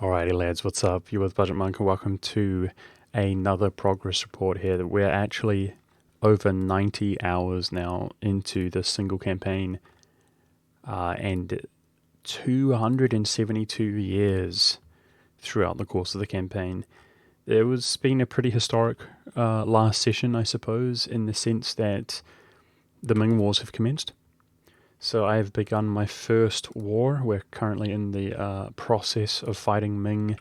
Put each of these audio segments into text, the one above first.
Alrighty lads, what's up? You're with Budget Monk and welcome to another progress report here. We're actually over 90 hours now into this single campaign and 272 years throughout the course of the campaign. It was been a pretty historic last session, I suppose, in the sense that the Ming Wars have commenced. So I have begun my first war. We're currently in the process of fighting Ming,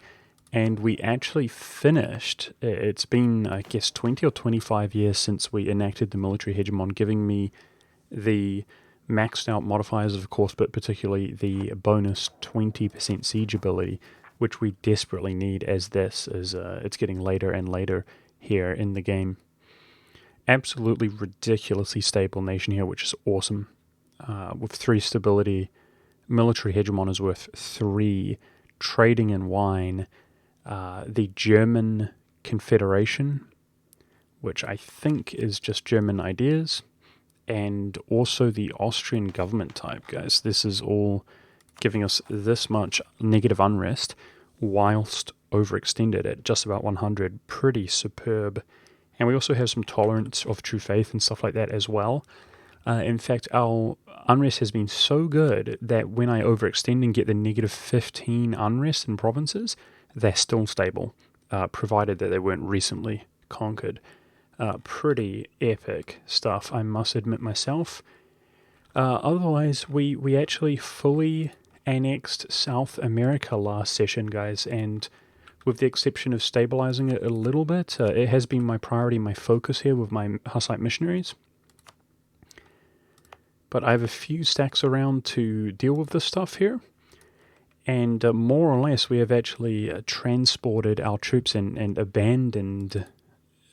and we actually finished. It's been, I guess, 20 or 25 years since we enacted the military hegemon, giving me the maxed out modifiers, of course, but particularly the bonus 20% siege ability, which we desperately need as this is it's getting later and later here in the game. Absolutely ridiculously stable nation here, which is awesome. With 3 stability, military hegemon is worth 3, trading in wine, the German Confederation, which I think is just German ideas, and also the Austrian government type, guys. This is all giving us this much negative unrest whilst overextended at just about 100. Pretty superb. And we also have some tolerance of true faith and stuff like that as well. In fact, our unrest has been so good that when I overextend and get the negative 15 unrest in provinces, they're still stable, provided that they weren't recently conquered. Pretty epic stuff, I must admit myself. Otherwise, we actually fully annexed South America last session, guys, and with the exception of stabilizing it a little bit, it has been my priority, my focus here with my Hussite missionaries. But I have a few stacks around to deal with this stuff here. And more or less, we have actually transported our troops and abandoned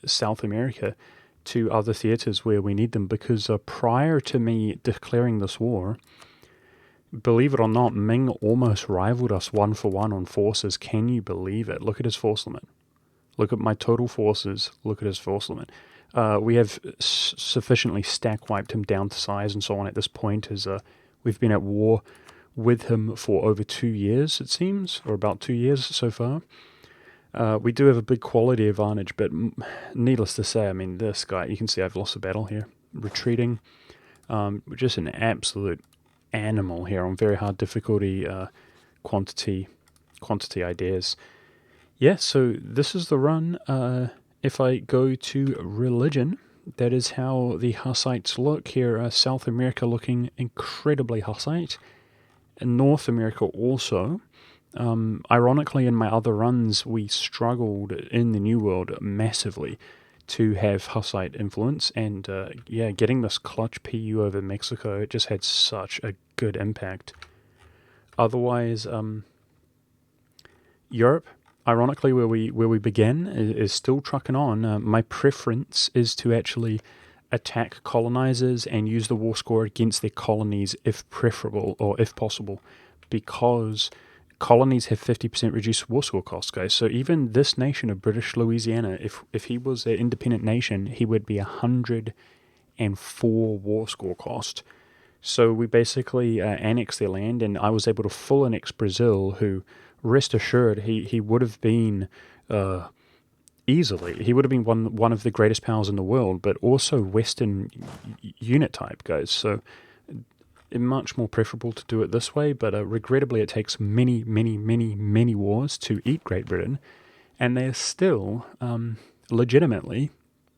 South America to other theaters where we need them. Because prior to me declaring this war, believe it or not, Ming almost rivaled us 1-for-1 on forces. Can you believe it? Look at his force limit. Look at my total forces. Look at his force limit. We have sufficiently stack wiped him down to size and so on at this point, as we've been at war with him for over 2 years, it seems, or about 2 years so far. We do have a big quality advantage, but needless to say, I mean, this guy, you can see I've lost a battle here, retreating. Just an absolute animal here on very hard difficulty, quantity ideas. Yeah, so this is the run. If I go to religion, that is how the Hussites look here. South America looking incredibly Hussite. And North America also. Ironically, in my other runs, we struggled in the New World massively to have Hussite influence. And getting this clutch PU over Mexico, it just had such a good impact. Otherwise, Europe, ironically, where we began, is still trucking on. My preference is to actually attack colonizers and use the war score against their colonies if preferable or if possible, because colonies have 50% reduced war score costs, guys. So even this nation of British Louisiana, if he was an independent nation, he would be 104 war score cost. So we basically annexed their land, and I was able to full annex Brazil, who, rest assured, he would have been easily. He would have been one of the greatest powers in the world, but also Western unit type, guys. So much more preferable to do it this way, but regrettably it takes many, many, many, many wars to eat Great Britain, and they're still legitimately,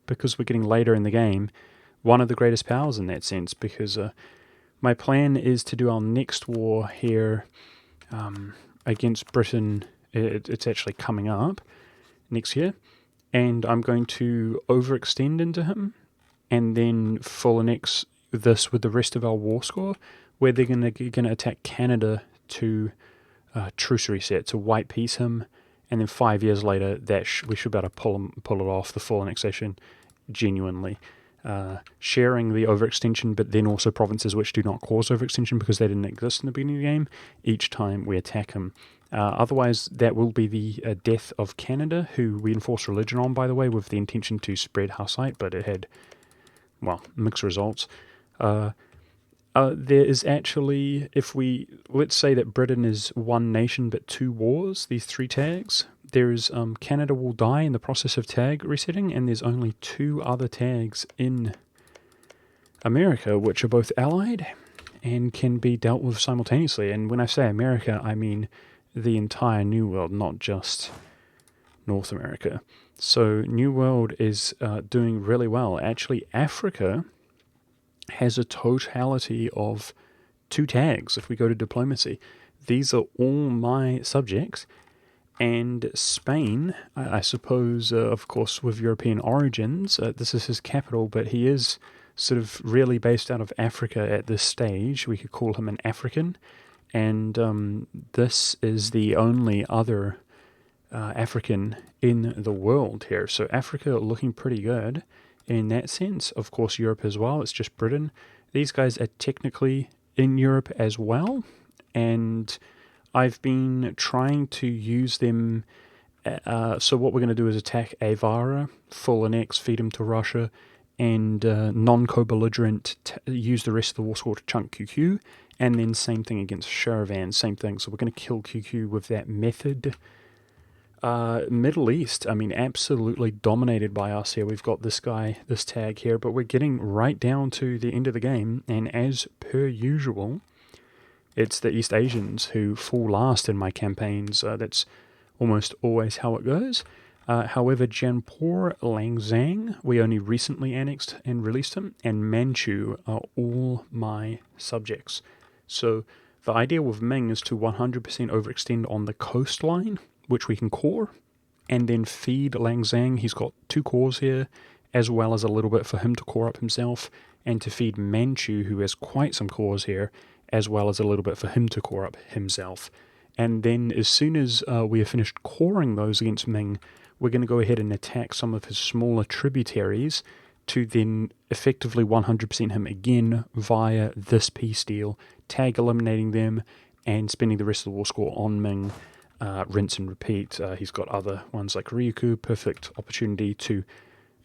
because we're getting later in the game, one of the greatest powers in that sense, because my plan is to do our next war here against Britain. It's actually coming up next year, and I'm going to overextend into him and then full annex this with the rest of our war score, where they're going to attack Canada to truce reset, to white peace him, and then 5 years later we should be able to pull it off, the full annexation, genuinely. Sharing the overextension, but then also provinces which do not cause overextension because they didn't exist in the beginning of the game, each time we attack him. Otherwise, that will be the death of Canada, who we enforced religion on, by the way, with the intention to spread Hussite, but it had, well, mixed results. There is actually, let's say that Britain is one nation but two wars, these three tags. There's Canada will die in the process of tag resetting, and there's only two other tags in America which are both allied and can be dealt with simultaneously. And when I say America, I mean the entire New World, not just North America. So New World is doing really well. Actually, Africa has a totality of two tags if we go to diplomacy. These are all my subjects. And Spain, I suppose, of course, with European origins, this is his capital, but he is sort of really based out of Africa at this stage. We could call him an African. And this is the only other African in the world here. So Africa looking pretty good in that sense. Of course, Europe as well. It's just Britain. These guys are technically in Europe as well. And I've been trying to use them. So what we're going to do is attack Avara, full annex, feed him to Russia, and non-co-belligerent use the rest of the war score to chunk QQ. And then same thing against Sharavan, same thing. So we're going to kill QQ with that method. Middle East, I mean, absolutely dominated by us here. We've got this guy, this tag here, but we're getting right down to the end of the game. And as per usual, it's the East Asians who fall last in my campaigns. That's almost always how it goes. However, Jaipur, Langzang, we only recently annexed and released him, and Manchu are all my subjects. So the idea with Ming is to 100% overextend on the coastline, which we can core, and then feed Langzang. He's got two cores here, as well as a little bit for him to core up himself, and to feed Manchu, who has quite some cores here, as well as a little bit for him to core up himself. And then as soon as we have finished coring those against Ming, we're going to go ahead and attack some of his smaller tributaries to then effectively 100% him again via this peace deal, tag eliminating them, and spending the rest of the war score on Ming. Rinse and repeat. He's got other ones like Ryukyu, perfect opportunity to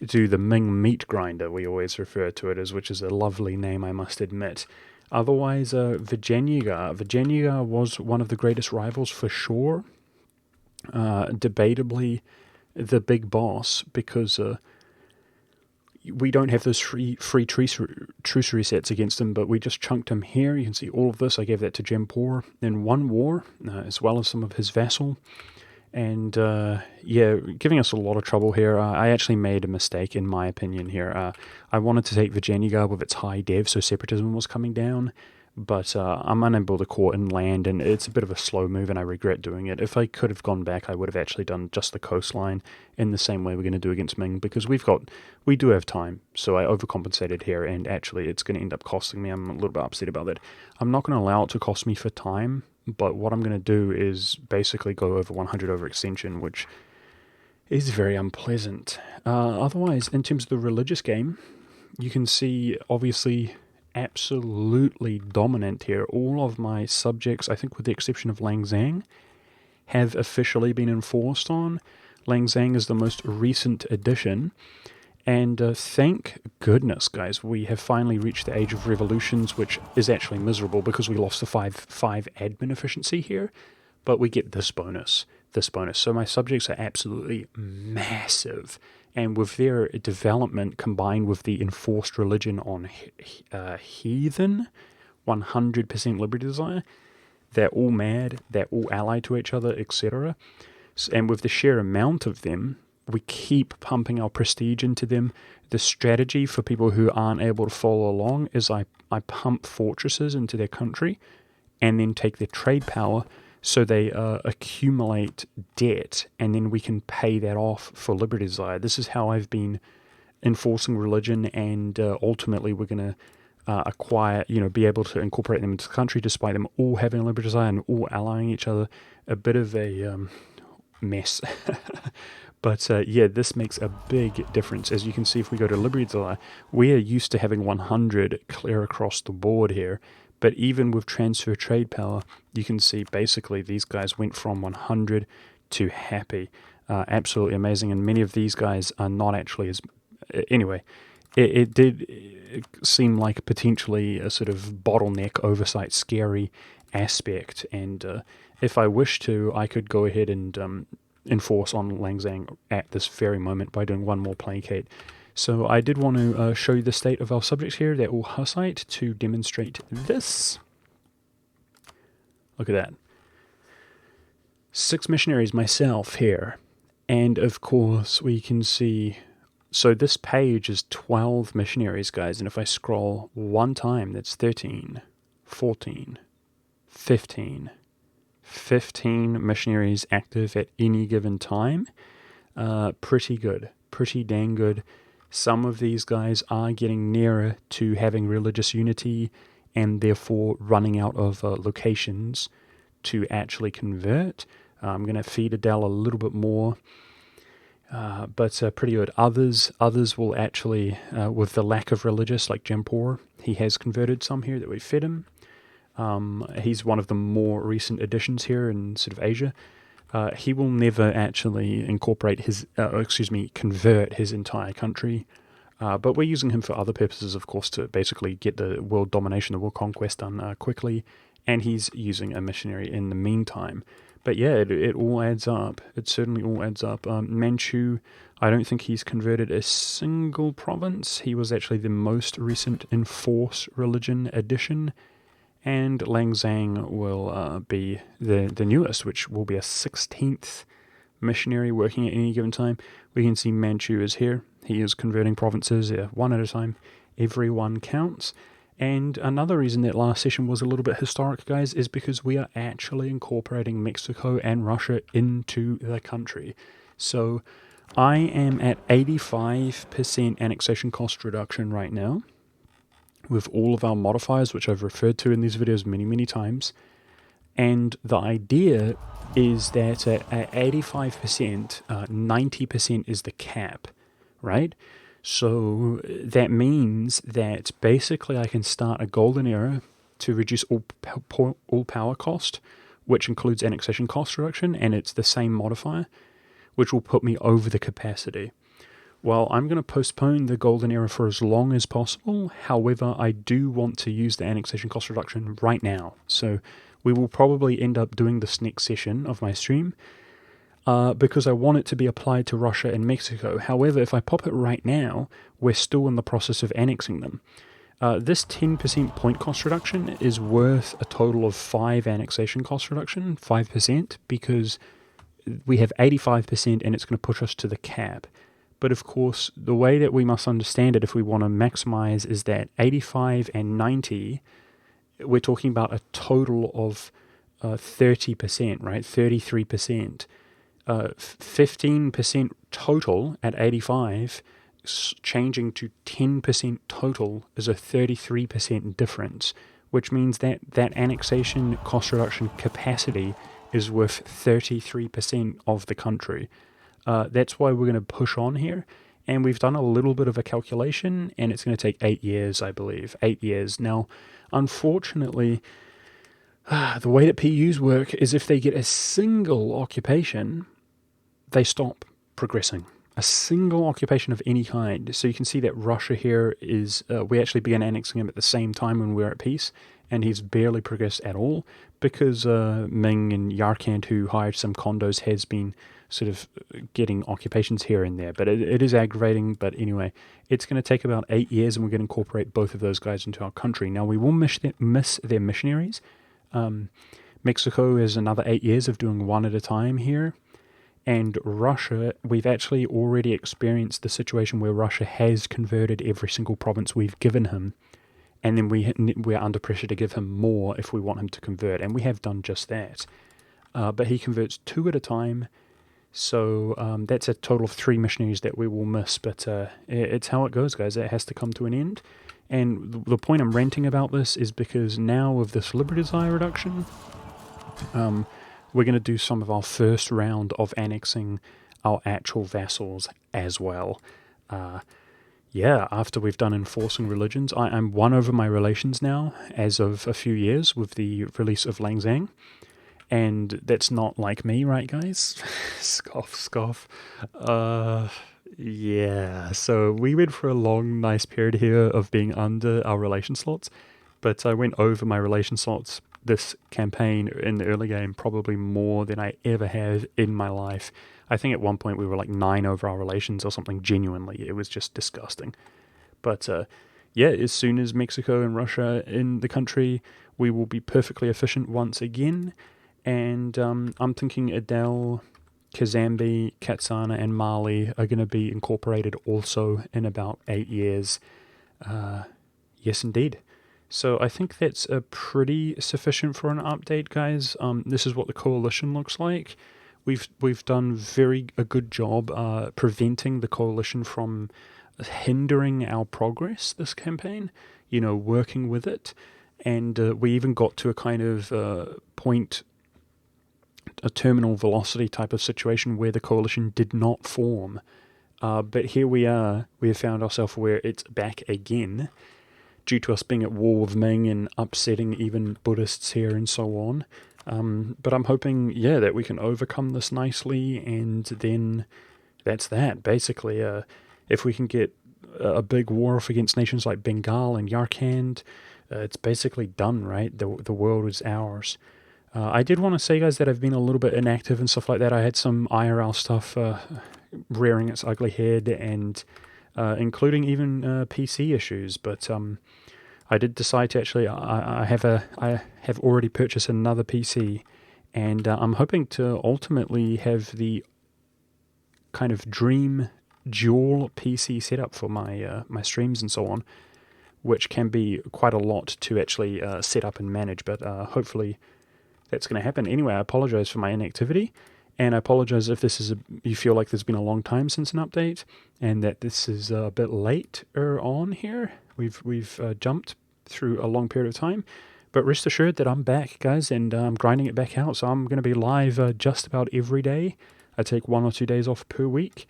do the Ming meat grinder, we always refer to it as, which is a lovely name, I must admit. Otherwise, Vijayanagara. Vijayanagara was one of the greatest rivals for sure. Debatably the big boss, because we don't have those free truce resets against him, but we just chunked him here. You can see all of this. I gave that to Jaipur in one war, as well as some of his vassal. And giving us a lot of trouble here. I actually made a mistake, in my opinion, here. I wanted to take Vijayanagara with its high dev, so separatism was coming down. But I'm unable to core inland, and it's a bit of a slow move, and I regret doing it. If I could have gone back, I would have actually done just the coastline in the same way we're going to do against Ming, because we do have time. So I overcompensated here, and actually it's going to end up costing me. I'm a little bit upset about that. I'm not going to allow it to cost me for time, but what I'm going to do is basically go over 100 overextension, which is very unpleasant. Otherwise, in terms of the religious game, you can see, obviously, absolutely dominant here. All of my subjects, I think with the exception of Langzang, have officially been enforced on. Langzang is the most recent addition, and thank goodness, guys, we have finally reached the age of revolutions, which is actually miserable because we lost the 5 admin efficiency here, but we get this bonus. So my subjects are absolutely massive. And with their development combined with the enforced religion on heathen, 100% liberty desire, they're all mad, they're all allied to each other, etc. And with the sheer amount of them, we keep pumping our prestige into them. The strategy for people who aren't able to follow along is I pump fortresses into their country and then take their trade power, so they accumulate debt, and then we can pay that off for liberty desire. This is how I've been enforcing religion, and ultimately we're going to acquire, be able to incorporate them into the country despite them all having liberty desire and all allying each other. A bit of a mess. But this makes a big difference. As you can see, if we go to liberty desire, we are used to having 100 clear across the board here. But even with transfer trade power, you can see basically these guys went from 100 to happy. Absolutely amazing. And many of these guys are not actually as... Anyway, it did seem like potentially a sort of bottleneck, oversight, scary aspect. And if I wish to, I could go ahead and enforce on Langzang at this very moment by doing one more placate. So I did want to show you the state of our subjects here. They're all Hussite to demonstrate this. Look at that. 6 missionaries myself here. And of course we can see, so this page is 12 missionaries, guys. And if I scroll one time, that's 13, 14, 15. 15 missionaries active at any given time. Pretty good. Pretty dang good. Some of these guys are getting nearer to having religious unity and therefore running out of locations to actually convert. I'm going to feed Adele a little bit more, but pretty good. Others will actually, with the lack of religious, like Jampur, he has converted some here that we fed him. He's one of the more recent additions here in sort of Asia. He will never actually incorporate convert his entire country. But we're using him for other purposes, of course, to basically get the world domination, the world conquest done quickly. And he's using a missionary in the meantime. But yeah, it all adds up. It certainly all adds up. Manchu, I don't think he's converted a single province. He was actually the most recent enforce religion addition. And Langzang will be the newest, which will be a 16th missionary working at any given time. We can see Manchu is here. He is converting provinces one at a time. Everyone counts. And another reason that last session was a little bit historic, guys, is because we are actually incorporating Mexico and Russia into the country. So I am at 85% annexation cost reduction right now, with all of our modifiers, which I've referred to in these videos many, many times. And the idea is that at 85%, 90% is the cap, right? So that means that basically I can start a golden era to reduce all power cost, which includes annexation cost reduction, and it's the same modifier, which will put me over the capacity. Well, I'm going to postpone the golden era for as long as possible. However, I do want to use the annexation cost reduction right now. So we will probably end up doing this next session of my stream because I want it to be applied to Russia and Mexico. However, if I pop it right now, we're still in the process of annexing them. This 10% point cost reduction is worth a total of 5 annexation cost reduction, 5%, because we have 85% and it's going to push us to the cap. But of course, the way that we must understand it if we want to maximize is that 85 and 90, we're talking about a total of 30%, right? 33%. 15% total at 85, changing to 10% total is a 33% difference, which means that that annexation cost reduction capacity is worth 33% of the country. That's why we're going to push on here. And we've done a little bit of a calculation, and it's going to take 8 years, I believe. 8 years. Now, unfortunately, the way that PUs work is if they get a single occupation, they stop progressing. A single occupation of any kind. So you can see that Russia here is, we actually began annexing him at the same time when we were at peace, and he's barely progressed at all because Ming and Yarkand, who hired some condos, has been sort of getting occupations here and there. But it is aggravating. But anyway, it's going to take about 8 years, and we're going to incorporate both of those guys into our country. Now, we will miss their missionaries. Mexico is another 8 years of doing one at a time here. And Russia, we've actually already experienced the situation where Russia has converted every single province we've given him. And then we're under pressure to give him more if we want him to convert. And we have done just that. But he converts 2 at a time. So that's a total of 3 missionaries that we will miss. But it's how it goes, guys. It has to come to an end. And the point I'm ranting about this is because now with this Liberty Desire reduction, we're going to do some of our first round of annexing our actual vassals as well. After we've done enforcing religions, I'm won over my relations now as of a few years with the release of Langzang. And that's not like me, right, guys? Scoff. Yeah, so we went for a long, nice period here of being under our relation slots, but I went over my relation slots this campaign in the early game probably more than I ever have in my life. I think at one point we were like 9 over our relations or something genuinely. It was just disgusting. But yeah, as soon as Mexico and Russia in the country, we will be perfectly efficient once again. And I'm thinking Adele, Kazambi, Katsana, and Mali are going to be incorporated also in about 8 years. Yes, indeed. So I think that's pretty sufficient for an update, guys. This is what the coalition looks like. We've done a good job preventing the coalition from hindering our progress this campaign. Working with it, and we even got to a kind of point, a terminal velocity type of situation where the coalition did not form. But here we are. We have found ourselves where it's back again, due to us being at war with Ming and upsetting even Buddhists here and so on. But I'm hoping, that we can overcome this nicely, and then that's that. Basically, if we can get a big war off against nations like Bengal and Yarkand, it's basically done, right? The world is ours. I did want to say, guys, that I've been a little bit inactive and stuff like that. I had some IRL stuff rearing its ugly head, and including even PC issues. But I did decide to actually, I have already purchased another PC, and I'm hoping to ultimately have the kind of dream dual PC setup for my streams and so on, which can be quite a lot to actually set up and manage. But hopefully that's going to happen. Anyway, I apologize for my inactivity, and I apologize if you feel like there's been a long time since an update, and that this is a bit later on here. We've jumped through a long period of time, but rest assured that I'm back, guys, and I'm grinding it back out. So I'm going to be live just about every day. I take 1 or 2 days off per week,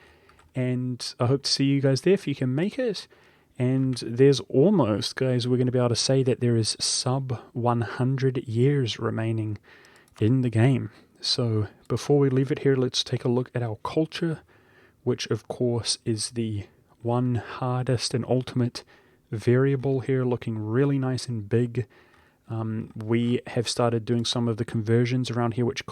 and I hope to see you guys there if you can make it. And there's almost, guys, we're going to be able to say that there is sub 100 years remaining in the game. So before we leave it here, let's take a look at our culture, which of course is the one hardest and ultimate variable here, looking really nice and big. We have started doing some of the conversions around here, which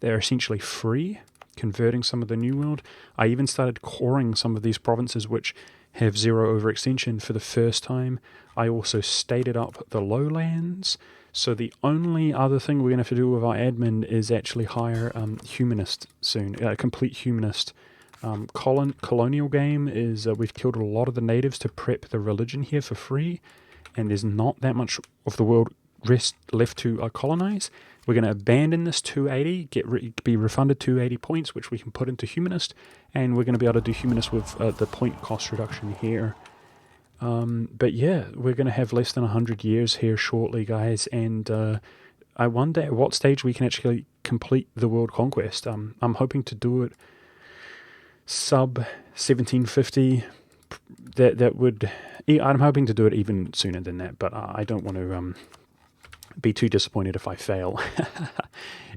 they're essentially free, converting some of the New World. I even started coring some of these provinces which have 0 overextension for the first time. I also stated up the lowlands. So the only other thing we're going to have to do with our admin is actually hire humanist soon, complete humanist. Colonial game is we've killed a lot of the natives to prep the religion here for free, and there's not that much of the world left to colonize. We're going to abandon this 280, be refunded 280 points, which we can put into humanist, and we're going to be able to do humanist with the point cost reduction here. But yeah, we're going to have less than 100 years here shortly, guys, and I wonder at what stage we can actually complete the world conquest. I'm hoping to do it sub 1750. I'm hoping to do it even sooner than that, but I don't want to be too disappointed if I fail.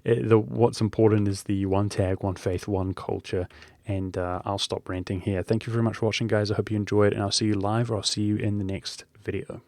What's important is the one tag, one faith, one culture, and I'll stop ranting here. Thank you very much for watching, guys. I hope you enjoyed, and I'll see you live, or I'll see you in the next video.